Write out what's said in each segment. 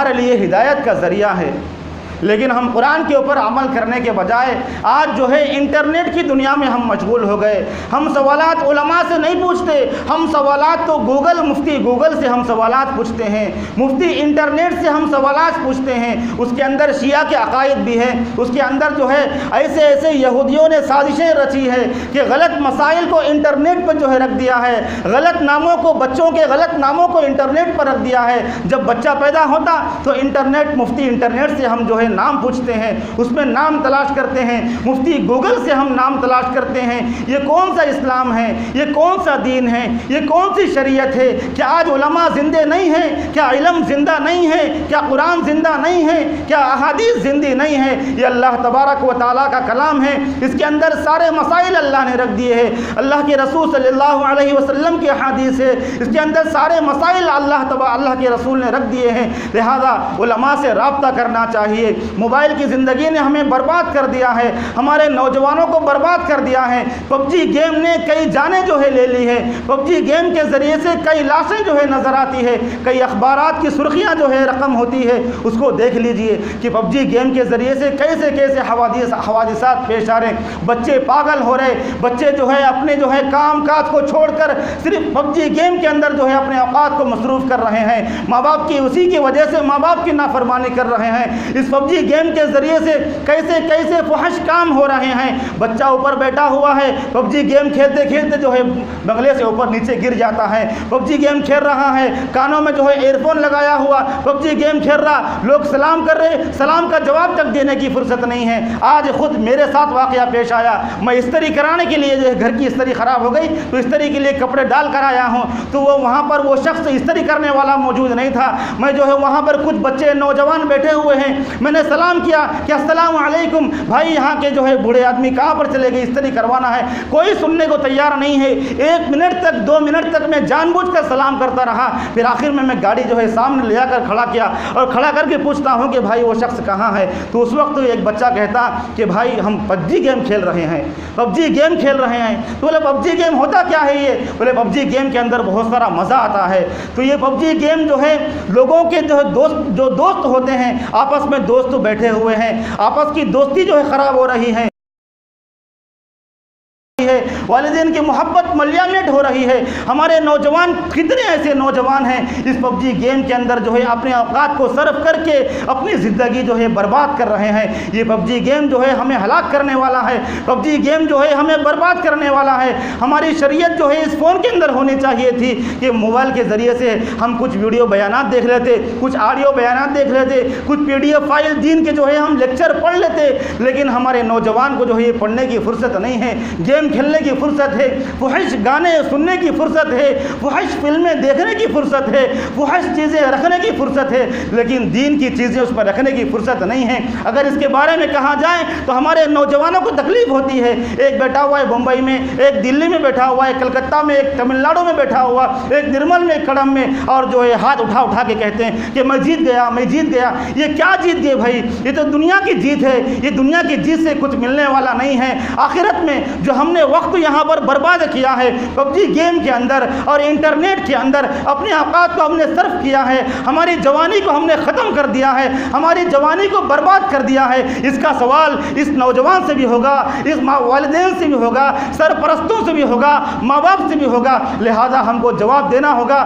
ہمارے لیے ہدایت کا ذریعہ ہے، لیکن ہم قرآن کے اوپر عمل کرنے کے بجائے آج جو ہے انٹرنیٹ کی دنیا میں ہم مشغول ہو گئے۔ ہم سوالات علماء سے نہیں پوچھتے، ہم سوالات تو مفتی گوگل سے ہم سوالات پوچھتے ہیں، مفتی انٹرنیٹ سے ہم سوالات پوچھتے ہیں۔ اس کے اندر شیعہ کے عقائد بھی ہیں، اس کے اندر جو ہے ایسے یہودیوں نے سازشیں رچی ہے کہ غلط مسائل کو انٹرنیٹ پر جو ہے رکھ دیا ہے، غلط ناموں کو، بچوں کے غلط ناموں کو انٹرنیٹ پر رکھ دیا ہے۔ جب بچہ پیدا ہوتا تو مفتی انٹرنیٹ سے ہم جو ہے نام پوچھتے ہیں، اس میں نام تلاش کرتے ہیں، مفتی گوگل سے ہم نام تلاش کرتے ہیں۔ یہ کون سا اسلام ہے؟ یہ کون سا دین ہے؟ یہ کون سی شریعت ہے؟ کیا آج علماء زندے نہیں ہیں؟ کیا علم زندہ نہیں ہے؟ کیا قرآن زندہ نہیں ہے؟ کیا احادیث زندہ نہیں ہے؟ یہ اللہ تبارک و تعالیٰ کا کلام ہے، اس کے اندر سارے مسائل اللہ نے رکھ دیے ہیں۔ اللہ کے رسول صلی اللہ علیہ وسلم کی احادیث ہے، اس کے اندر سارے مسائل اللہ کے رسول نے رکھ دیے ہیں۔ لہذا علماء سے رابطہ کرنا چاہیے۔ موبائل کی زندگی نے ہمیں برباد کر دیا ہے، ہمارے نوجوانوں کو برباد کر دیا ہے۔ پب جی گیم نے کئی جانیں جو ہے لے لی ہے، پب جی گیم کے ذریعے سے کئی لاشیں جو ہے نظر آتی ہے، کئی اخبارات کی سرخیاں جو ہے رقم ہوتی ہے، اس کو دیکھ لیجئے کہ پب جی گیم کے ذریعے سے کیسے حوادثات پیش آ رہے ہیں۔ بچے پاگل ہو رہے، بچے جو ہے اپنے جو ہے کام کاج کو چھوڑ کر صرف پب جی گیم کے اندر جو ہے اپنے اوقات کو مصروف کر رہے ہیں۔ ماں باپ کی اسی کی وجہ سے ماں باپ کی نافرمانی کر رہے ہیں۔ اس پب جی گیم کے ذریعے سے کیسے فحش کام ہو رہے ہیں۔ بچہ اوپر بیٹھا ہوا ہے، پب جی گیم کھیلتے کھیلتے جو ہے بنگلے سے اوپر نیچے گر جاتا ہے۔ پب جی گیم کھیل رہا ہے، کانوں میں جو ہے ایئر فون لگایا ہوا، پب جی گیم کھیل رہا، لوگ سلام کر رہے، سلام کا جواب تک دینے کی فرصت نہیں ہے۔ آج خود میرے ساتھ واقعہ پیش آیا، میں استری کرانے کے لیے جو ہے گھر کی استری خراب ہو گئی تو استری کے لیے کپڑے ڈال کر آیا ہوں، تو وہاں پر وہ شخص استری کرنے والا موجود نہیں تھا۔ میں جو ہے وہاں پر کچھ بچے نوجوان بیٹھے ہوئے ہیں، میں نے سلام کیا کہ السلام علیکم بھائی، یہاں کے جو ہے بوڑھے آدمی کہاں پر چلے گئے، استری کروانا ہے۔ کوئی سننے کو تیار نہیں ہے۔ 1 منٹ تک 2 منٹ تک میں جان بوجھ کر سلام کرتا رہا، پھر آخر میں گاڑی جو ہے سامنے لے آ کر کھڑا کیا اور کھڑا کر کے پوچھتا ہوں کہ بھائی وہ شخص کہاں ہے؟ تو اس وقت ایک بچہ کہتا کہ بھائی ہم پب جی گیم کھیل رہے ہیں، پب جی گیم کھیل رہے ہیں۔ تو بولے پب جی گیم ہوتا کیا ہے یہ؟ بولے پب جی گیم کے اندر بہت سارا مزہ آتا ہے۔ تو یہ پب جی گیم جو ہے لوگوں کے جو دوست ہوتے ہیں، آپس میں دوست بیٹھے ہوئے ہیں، آپس کی دوستی جو ہے خراب ہو رہی ہے، والدین کی محبت ملیامٹ ہو رہی ہے۔ ہمارے نوجوان کتنے ایسے نوجوان ہیں اس پب جی گیم کے اندر جو ہے اپنے اوقات کو صرف کر کے اپنی زندگی جو ہے برباد کر رہے ہیں۔ یہ پب جی گیم جو ہے ہمیں ہلاک کرنے والا ہے، پب جی گیم جو ہے ہمیں برباد کرنے والا ہے۔ ہماری شریعت جو ہے اس فون کے اندر ہونی چاہیے تھی کہ موبائل کے ذریعے سے ہم کچھ ویڈیو بیانات دیکھ لیتے، کچھ آڈیو بیانات دیکھ لیتے، کچھ PDF فائل دین کے جو ہے ہم لیکچر پڑھ لیتے، لیکن ہمارے نوجوان کو جو ہے یہ پڑھنے کی فرصت نہیں ہے، گیم کھیلنے کی فرصت ہے، فحش گانے سننے کی فرصت ہے، فحش فلمیں دیکھنے کی فرصت ہے، فحش چیزیں رکھنے کی فرصت ہے، لیکن دین کی چیزیں اس پر رکھنے کی فرصت نہیں ہے۔ اگر اس کے بارے میں کہا جائے تو ہمارے نوجوانوں کو تکلیف ہوتی ہے۔ ایک بیٹھا ہوا ہے بمبئی میں، ایک دلی میں بیٹھا ہوا ہے، کلکتہ میں، ایک تمل ناڈو میں بیٹھا ہوا، ایک نرمل میں، ایک کڑم میں، اور جو ہے ہاتھ اٹھا کے کہتے ہیں کہ میں جیت گیا، میں جیت گیا۔ یہ کیا جیت گئے بھائی؟ یہ تو دنیا کی جیت ہے، یہ دنیا کی جیت سے کچھ ملنے والا نہیں ہے۔ آخرت میں جو ہم نے وقت یہاں پر برباد کیا ہے پب جی گیم کے اندر اور انٹرنیٹ کے اندر، اپنے اوقات کو ہم نے صرف کیا ہے، ہماری جوانی کو ہم نے ختم کر دیا ہے، ہماری جوانی کو برباد کر دیا ہے۔ اس کا سوال اس نوجوان سے بھی ہوگا، اس والدین سے بھی ہوگا، سرپرستوں سے بھی ہوگا، ماں باپ سے بھی ہوگا، لہذا ہم کو جواب دینا ہوگا۔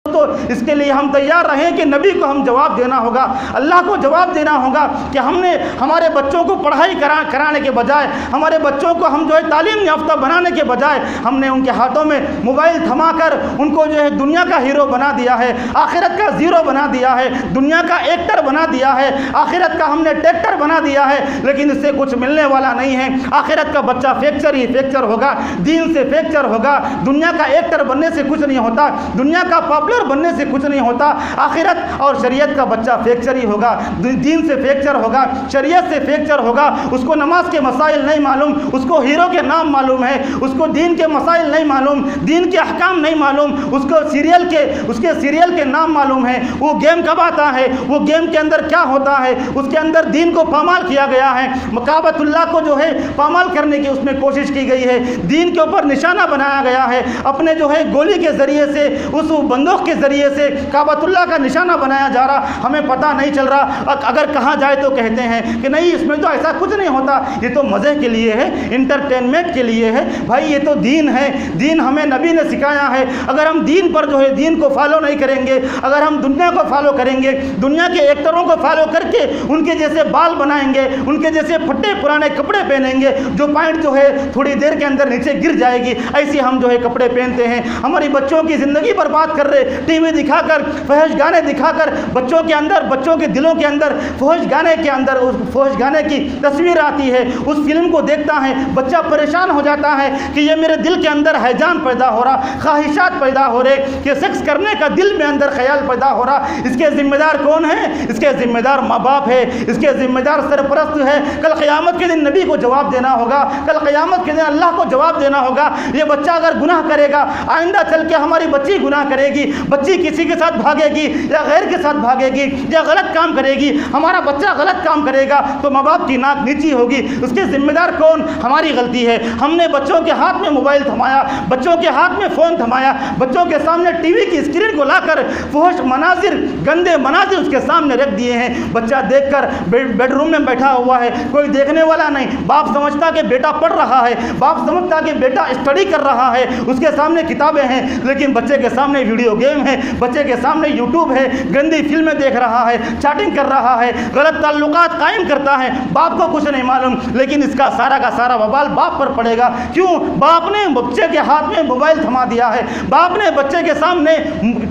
تو اس کے لیے ہم تیار رہیں کہ نبی کو ہم جواب دینا ہوگا، اللہ کو جواب دینا ہوگا کہ ہم نے ہمارے بچوں کو پڑھائی کرانے کے بجائے، ہمارے بچوں کو ہم جو ہے تعلیم یافتہ بنانے کے بجائے، ہم نے ان کے ہاتھوں میں موبائل تھما کر ان کو جو ہے دنیا کا ہیرو بنا دیا ہے، آخرت کا زیرو بنا دیا ہے، دنیا کا ایکٹر بنا دیا ہے، آخرت کا ہم نے ٹریکٹر بنا دیا ہے، لیکن اس سے کچھ ملنے والا نہیں ہے۔ آخرت کا بچہ فیکچر ہی فیکچر ہوگا، دین سے فیکچر ہوگا، دنیا کا ایکٹر بننے سے کچھ نہیں ہوتا، دنیا کا پاپولر بننے سے کچھ نہیں ہوتا. آخرت اور شریعت کا بچہ فریکچر ہی ہوگا, دین سے فریکچر ہوگا, شریعت سے فریکچر ہوگا. اس کو نماز کے مسائل نہیں معلوم, اس کو ہیرو کے نام معلوم ہے, اس کو دین کے مسائل نہیں معلوم, دین کے احکام نہیں معلوم, اس کو سیریل کے نام معلوم ہے. وہ گیم کب آتا ہے, وہ گیم کے اندر کیا ہوتا ہے, اس کے اندر دین کو پامال کیا گیا ہے. کعبۃ اللہ کو جو ہے پامال کرنے کی اس میں کوشش کی گئی ہے, دین کے اوپر نشانہ بنایا گیا ہے. اپنے جو ہے گولی کے ذریعے سے, اس بندوق کے ذریعے سے کعبۃ اللہ کا نشانہ بنایا جا رہا, ہمیں پتہ نہیں چل رہا. اگر کہا جائے تو کہتے ہیں کہ نہیں اس میں تو ایسا کچھ نہیں ہوتا, یہ تو مزے کے لیے ہے, انٹرٹینمنٹ کے لیے ہے. بھائی یہ تو دین ہے, دین ہمیں نبی نے سکھایا ہے. اگر ہم دین پر جو ہے دین کو فالو نہیں کریں گے, اگر ہم دنیا کو فالو کریں گے, دنیا کے ایکٹروں کو فالو کر کے ان کے جیسے بال بنائیں گے, ان کے جیسے پھٹے پرانے کپڑے پہنیں گے, جو پینٹ جو ہے تھوڑی دیر کے اندر نیچے گر جائے گی, ایسے ہم جو ہے کپڑے پہنتے ہیں. ہماری بچوں کی زندگی برباد کر رہے, ٹی وی دکھا کر, فحش گانے دکھا کر, بچوں کے اندر, بچوں کے دلوں کے اندر فحش گانے کے اندر اس فحش گانے کی تصویر آتی ہے. اس فلم کو دیکھتا ہے بچہ, پریشان ہو جاتا ہے کہ یہ میرے دل کے اندر ہیجان پیدا ہو رہا, خواہشات پیدا ہو رہے, کہ سیکس کرنے کا دل میں اندر خیال پیدا ہو رہا. اس کے ذمہ دار کون ہے؟ اس کے ذمہ دار ماں باپ ہے, اس کے ذمہ دار سرپرست ہے. کل قیامت کے دن نبی کو جواب دینا ہوگا, کل قیامت کے دن اللہ کو جواب دینا ہوگا. یہ بچہ اگر گناہ کرے گا, آئندہ چل کے ہماری بچی گناہ کرے گی, بچی کسی کے ساتھ بھاگے گی یا غیر کے ساتھ بھاگے گی یا غلط کام کرے گی, ہمارا بچہ غلط کام کرے گا تو ماں باپ کی ناک نیچی ہوگی. اس کے ذمہ دار کون؟ ہماری غلطی ہے. ہم نے بچوں کے ہاتھ میں موبائل تھمایا, بچوں کے ہاتھ میں فون تھمایا, بچوں کے سامنے ٹی وی کی اسکرین کو لا کر فحش مناظر, گندے مناظر اس کے سامنے رکھ دیے ہیں. بچہ دیکھ کر بیڈ روم میں بیٹھا ہوا ہے, کوئی دیکھنے والا نہیں. باپ سمجھتا کہ بیٹا پڑھ رہا ہے, باپ سمجھتا کہ بیٹا اسٹڈی کر رہا ہے, اس کے سامنے کتابیں ہیں, لیکن بچے کے سامنے ویڈیو گیم ہے, بچے کے سامنے یوٹیوب ہے, گندی فلمیں دیکھ رہا ہے, چیٹنگ کر رہا ہے, غلط تعلقات قائم کرتا ہے. باپ کو کچھ نہیں معلوم, لیکن اس کا سارا وبال باپ پر پڑے گا. کیوں؟ باپ نے بچے کے ہاتھ میں موبائل تھما دیا ہے, باپ نے بچے کے سامنے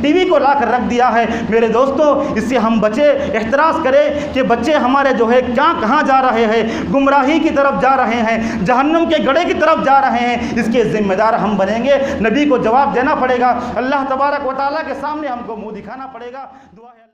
ٹی وی کو لا کر رکھ دیا ہے. میرے دوستو, اس سے ہم بچے, احتراز کریں کہ بچے ہمارے جو ہے کہاں جا رہے ہیں, گمراہی کی طرف جا رہے ہیں, جہنم کے گڑھے کی طرف جا رہے ہیں. اس کے ذمہ دار ہم بنیں گے, نبی کو جواب دینا پڑے گا, اللہ تبارک و تعالیٰ کے سامنے ہم کو منہ دکھانا پڑے گا. دعا ہے